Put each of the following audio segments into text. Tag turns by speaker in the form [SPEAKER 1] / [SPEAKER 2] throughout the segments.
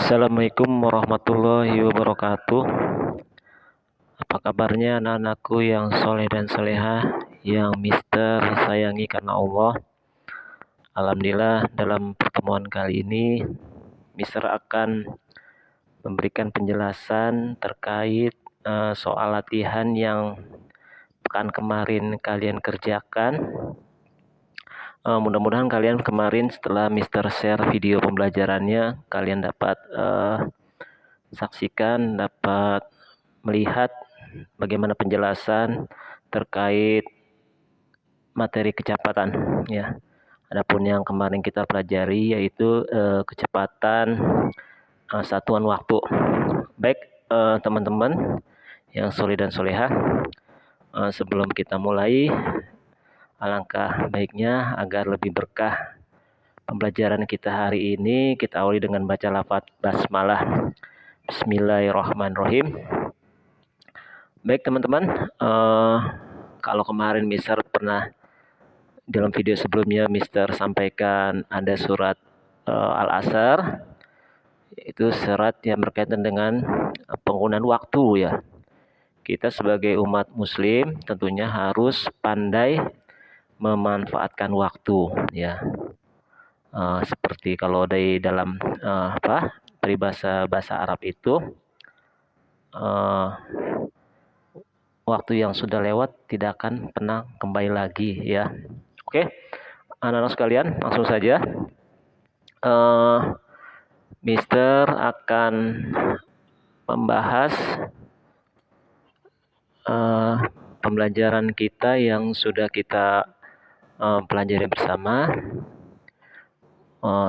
[SPEAKER 1] Assalamualaikum warahmatullahi wabarakatuh. Apa kabarnya anak-anakku yang soleh dan solehah, yang Mister sayangi karena Allah? Alhamdulillah, dalam pertemuan kali ini Mister akan memberikan penjelasan terkait soal latihan yang pekan kemarin kalian kerjakan. Mudah-mudahan kalian kemarin setelah Mister share video pembelajarannya, kalian dapat saksikan, dapat melihat bagaimana penjelasan terkait materi kecepatan ya. Adapun yang kemarin kita pelajari yaitu kecepatan satuan waktu. Baik teman-teman yang soleh dan solehah, sebelum kita mulai, alangkah baiknya agar lebih berkah pembelajaran kita hari ini, kita awali dengan baca lafaz basmalah. Bismillahirrahmanirrahim. Baik teman-teman, kalau kemarin Mister pernah dalam video sebelumnya Mister sampaikan ada surat Al-Asr, itu surat yang berkaitan dengan penggunaan waktu ya. Kita sebagai umat muslim tentunya harus pandai memanfaatkan waktu ya. Seperti kalau dari dalam peribahasa bahasa Arab itu, waktu yang sudah lewat tidak akan pernah kembali lagi ya. Oke, anak-anak sekalian, langsung saja. Mister akan membahas pembelajaran kita yang sudah kita pelajari bersama,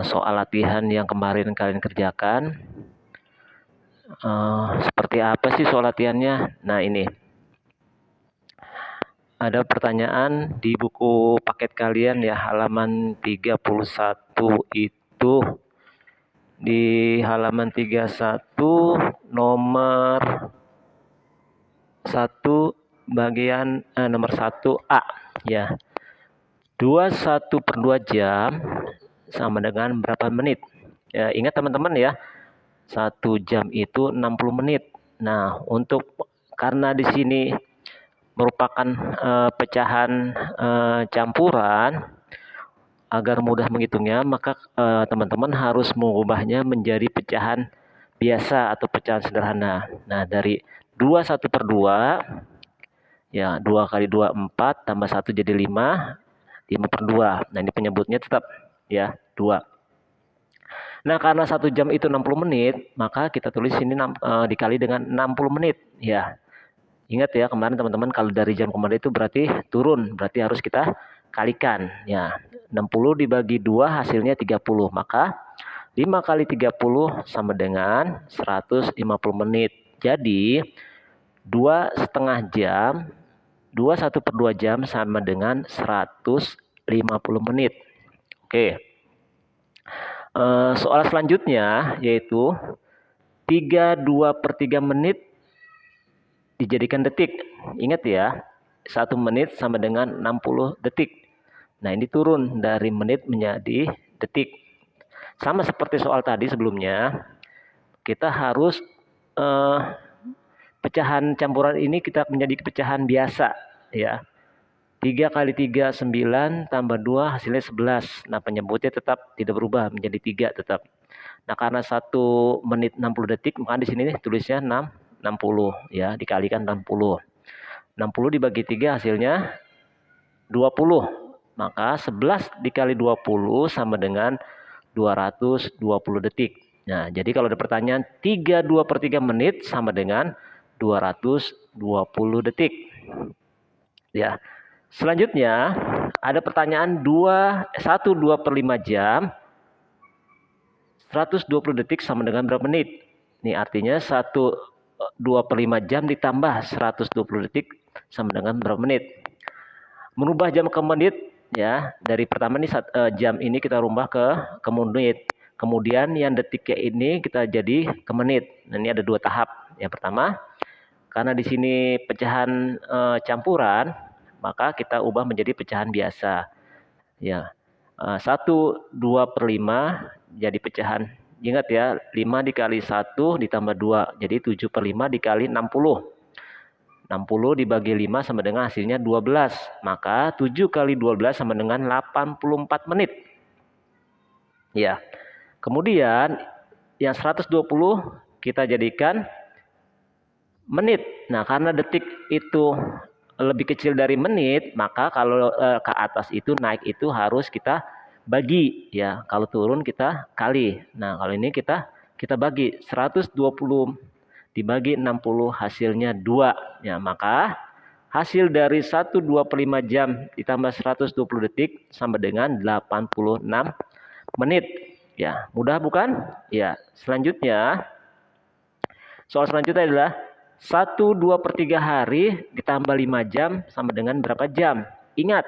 [SPEAKER 1] soal latihan yang kemarin kalian kerjakan. Seperti apa sih soal latihannya? Nah, ini ada pertanyaan di buku paket kalian ya, halaman 31 itu. Di halaman 31 nomor 1 bagian nomor 1A ya. 21/2 jam sama dengan berapa menit? Ya, ingat teman-teman ya, 1 jam itu 60 menit. Nah, karena di sini merupakan pecahan campuran, agar mudah menghitungnya, maka teman-teman harus mengubahnya menjadi pecahan biasa atau pecahan sederhana. Nah, dari 21/2 ya, 2 kali 2 4 tambah 1 jadi 5, 5/2. Nah, ini penyebutnya tetap ya 2. Nah, karena 1 jam itu 60 menit, maka kita tulis ini dikali dengan 60 menit ya. Ingat ya, kemarin teman-teman kalau dari jam kemarin itu berarti turun, berarti harus kita kalikan ya. 60 dibagi 2 hasilnya 30, maka 5 kali 30 sama dengan 150 menit. Jadi 2,5 jam, 21/2 jam sama dengan 150 menit. Oke. Soal selanjutnya yaitu 32/3 menit dijadikan detik. Ingat ya, 1 menit sama dengan 60 detik. Nah, ini turun dari menit menjadi detik. Sama seperti soal tadi sebelumnya, kita harus pecahan campuran ini kita menjadi pecahan biasa ya. 3 kali 3 9 tambah 2 hasilnya 11. Nah, penyebutnya tetap tidak berubah menjadi 3 tetap. Nah, karena 1 menit 60 detik, maka di sini tulisnya 60 ya, dikalikan 60. 60 dibagi 3 hasilnya 20. Maka 11 dikali 20 sama dengan 220 detik. Nah, jadi kalau ada pertanyaan 32/3 menit sama dengan 220 detik. Ya. Selanjutnya ada pertanyaan 2/5 jam 120 detik sama dengan berapa menit? Ini artinya 2/5 jam ditambah 120 detik sama dengan berapa menit? Merubah jam ke menit ya, dari pertama nih jam ini kita rubah ke menit. Kemudian yang detiknya ini kita jadi ke menit. Nah, ini ada 2 tahap. Yang pertama, karena di sini pecahan campuran, maka kita ubah menjadi pecahan biasa. Ya. 1/2/5 jadi pecahan Ingat ya, 5 dikali 1 ditambah 2. Jadi 7/5 dikali 60. 60 dibagi 5 sama dengan hasilnya 12. Maka 7 kali 12 sama dengan 84 menit. Ya. Kemudian yang 120 kita jadikan menit. Nah, karena detik itu lebih kecil dari menit, maka kalau ke atas itu naik itu harus kita bagi ya. Kalau turun kita kali. Nah, kalau ini kita bagi 120 dibagi 60 hasilnya 2. Ya, maka hasil dari 1/25 jam ditambah 120 detik sama dengan 86 menit. Ya, mudah bukan? Ya, selanjutnya soal selanjutnya adalah 1/2/3 hari ditambah 5 jam sama dengan berapa jam? Ingat,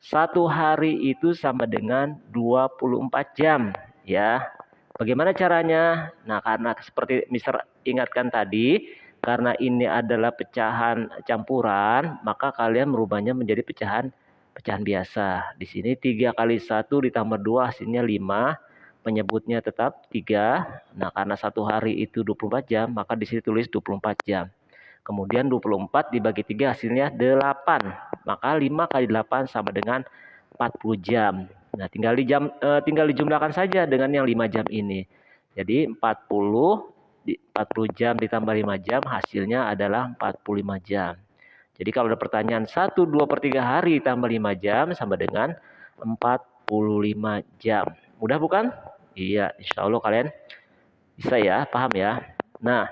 [SPEAKER 1] 1 hari itu sama dengan 24 jam. Ya, bagaimana caranya? Nah, karena seperti Mister ingatkan tadi, karena ini adalah pecahan campuran, maka kalian merubahnya menjadi pecahan biasa. Di sini 3 kali 1 ditambah 2 hasilnya 5. Penyebutnya tetap 3. Nah, karena 1 hari itu 24 jam, maka di sini tulis 24 jam. Kemudian 24 dibagi 3 hasilnya 8. Maka 5 kali 8 sama dengan 40 jam. Nah, tinggal dijumlahkan saja dengan yang 5 jam ini. Jadi 40 jam ditambah 5 jam hasilnya adalah 45 jam. Jadi kalau ada pertanyaan 1/2/3 hari tambah 5 jam sama dengan 45 jam. Mudah bukan? Iya, insya Allah kalian bisa ya, paham ya. Nah,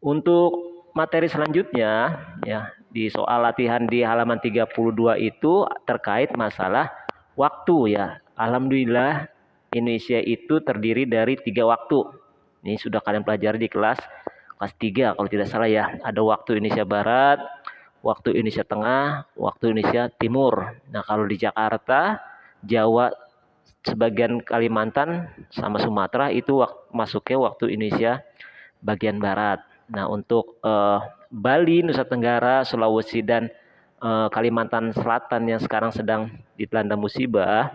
[SPEAKER 1] untuk materi selanjutnya ya, di soal latihan di halaman 32 itu terkait masalah waktu ya. Alhamdulillah Indonesia itu terdiri dari 3 waktu. Ini sudah kalian pelajari di kelas 3 kalau tidak salah ya. Ada waktu Indonesia Barat, waktu Indonesia Tengah, waktu Indonesia Timur. Nah, kalau di Jakarta, Jawa, sebagian Kalimantan sama Sumatera itu masuknya waktu Indonesia bagian barat. Nah, untuk Bali, Nusa Tenggara, Sulawesi dan Kalimantan Selatan yang sekarang sedang dilanda musibah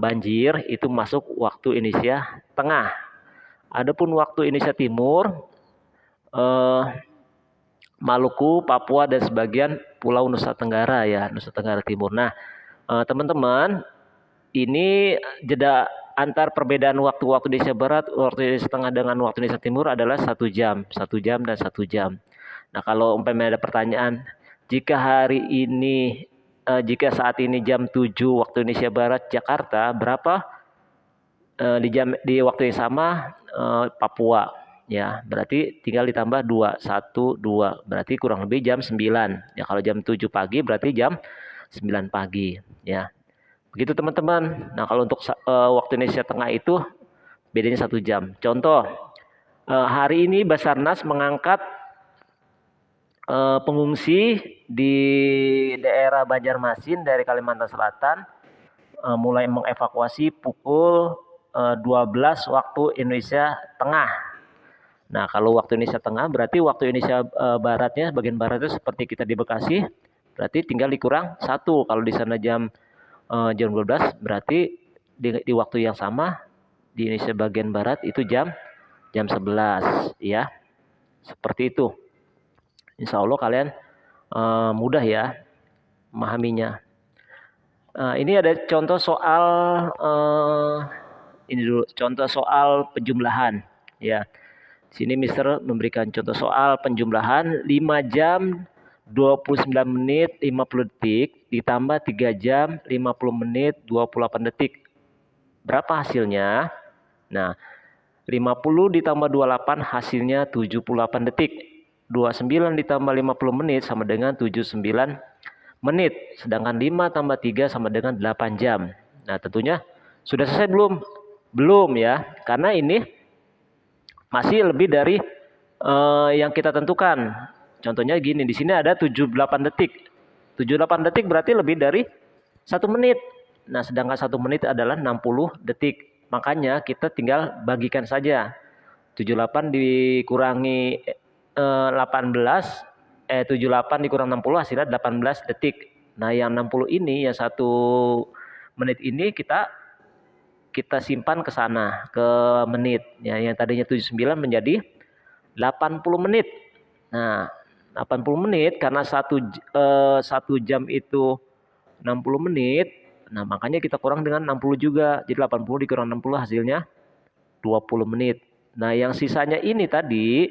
[SPEAKER 1] banjir itu masuk waktu Indonesia Tengah. Adapun waktu Indonesia Timur, Maluku, Papua dan sebagian Pulau Nusa Tenggara ya, Nusa Tenggara Timur. Nah, teman-teman, ini jeda antar perbedaan waktu Indonesia Barat, waktu Indonesia Tengah dengan waktu Indonesia Timur adalah 1 jam, 1 jam dan 1 jam. Nah, kalau umpamanya ada pertanyaan, jika saat ini jam 7 waktu Indonesia Barat Jakarta, berapa di waktu yang sama Papua? Ya, berarti tinggal ditambah 2, 1, 2. Berarti kurang lebih jam 9. Ya, kalau jam 7 pagi berarti jam 9 pagi, ya. Begitu teman-teman. Nah, kalau untuk waktu Indonesia Tengah itu bedanya 1 jam. Contoh, hari ini Basarnas mengangkat pengungsi di daerah Banjarmasin dari Kalimantan Selatan mulai mengevakuasi pukul 12 waktu Indonesia Tengah. Nah, kalau waktu Indonesia Tengah berarti waktu Indonesia Baratnya, bagian barat itu seperti kita di Bekasi, berarti tinggal dikurang 1. Kalau di sana jam 12 berarti di waktu yang sama di Indonesia bagian barat itu jam 11 ya. Seperti itu. Insya Allah kalian mudah ya memahaminya. Ini ada contoh soal ini dulu, contoh soal penjumlahan ya. Sini Mister memberikan contoh soal penjumlahan 5 jam 29 menit 50 detik ditambah 3 jam 50 menit 28 detik. Berapa hasilnya? Nah, 50 ditambah 28 hasilnya 78 detik. 29 ditambah 50 menit sama dengan 79 menit. Sedangkan 5 tambah 3 sama dengan 8 jam. Nah, tentunya sudah selesai belum? Belum ya, karena ini masih lebih dari yang kita tentukan. Contohnya gini, di sini ada 78 detik. 78 detik berarti lebih dari 1 menit. Nah, sedangkan 1 menit adalah 60 detik. Makanya kita tinggal bagikan saja. 78 dikurangi 78 dikurang 60 hasilnya 18 detik. Nah, yang 60 ini, yang 1 menit ini kita kita simpan ke sana ke menit ya, yang tadinya 79 menjadi 80 menit. Nah, 80 menit karena satu jam itu 60 menit. Nah, makanya kita kurang dengan 60 juga. Jadi 80 dikurang 60 hasilnya 20 menit. Nah, yang sisanya ini tadi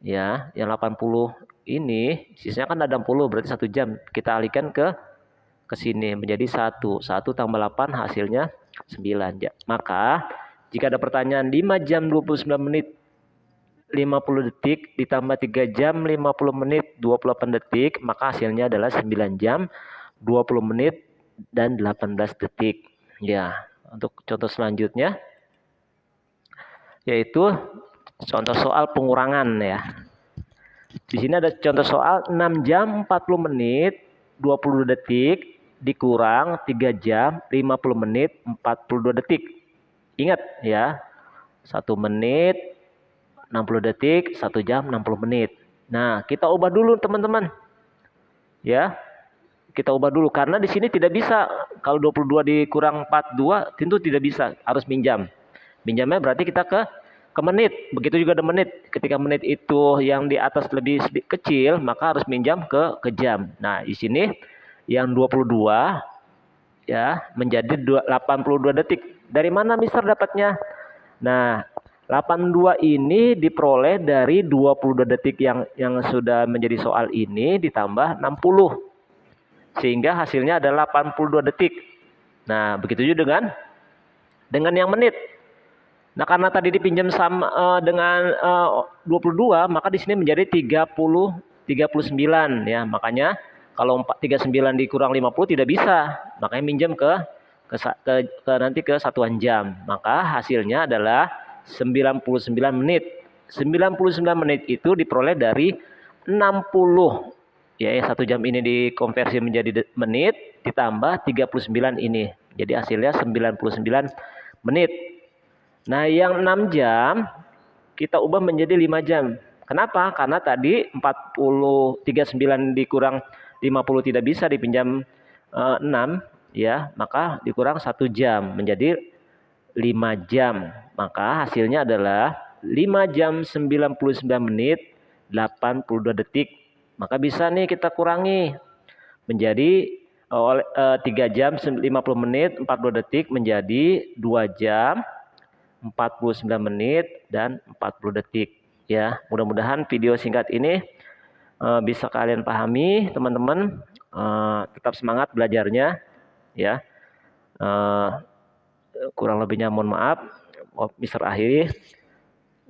[SPEAKER 1] ya, yang 80 ini sisanya kan ada 60, berarti 1 jam. Kita alihkan ke sini menjadi 1 tambah 8 hasilnya 9. Maka jika ada pertanyaan 5 jam 29 menit 50 detik ditambah 3 jam 50 menit 28 detik, maka hasilnya adalah 9 jam 20 menit dan 18 detik. Ya, untuk contoh selanjutnya yaitu contoh soal pengurangan ya. Di sini ada contoh soal 6 jam 40 menit 20 detik dikurang 3 jam 50 menit 42 detik. Ingat ya, 1 menit 60 detik, 1 jam 60 menit. Nah, kita ubah dulu teman-teman. Ya. Kita ubah dulu karena di sini tidak bisa kalau 22 dikurang 42 tentu tidak bisa, harus minjam. Minjamnya berarti kita ke menit. Begitu juga ada menit. Ketika menit itu yang di atas lebih kecil, maka harus minjam ke jam. Nah, di sini yang 22 ya menjadi 82 detik. Dari mana Mister dapatnya? Nah, 82 ini diperoleh dari 22 detik yang sudah menjadi soal ini ditambah 60. Sehingga hasilnya adalah 82 detik. Nah, begitu juga dengan yang menit. Nah, karena tadi dipinjam sama dengan 22, maka di sini menjadi 39 ya. Makanya kalau 39 dikurang 50 tidak bisa. Makanya minjam nanti ke satuan jam. Maka hasilnya adalah 99 menit. 99 menit itu diperoleh dari 60. Ya, 1 jam ini dikonversi menjadi menit ditambah 39 ini. Jadi hasilnya 99 menit. Nah, yang 6 jam kita ubah menjadi 5 jam. Kenapa? Karena tadi 39 dikurang 50 tidak bisa dipinjam 6 ya, maka dikurang 1 jam menjadi 5 jam. Maka hasilnya adalah 5 jam 99 menit 82 detik. Maka bisa nih kita kurangi menjadi 3 jam 50 menit 42 detik menjadi 2 jam 49 menit dan 40 detik. Ya, mudah-mudahan video singkat ini bisa kalian pahami, teman-teman. Tetap semangat belajarnya ya. Kurang lebihnya mohon maaf. Mister akhiri.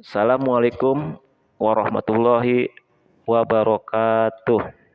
[SPEAKER 1] Assalamualaikum warahmatullahi wabarakatuh.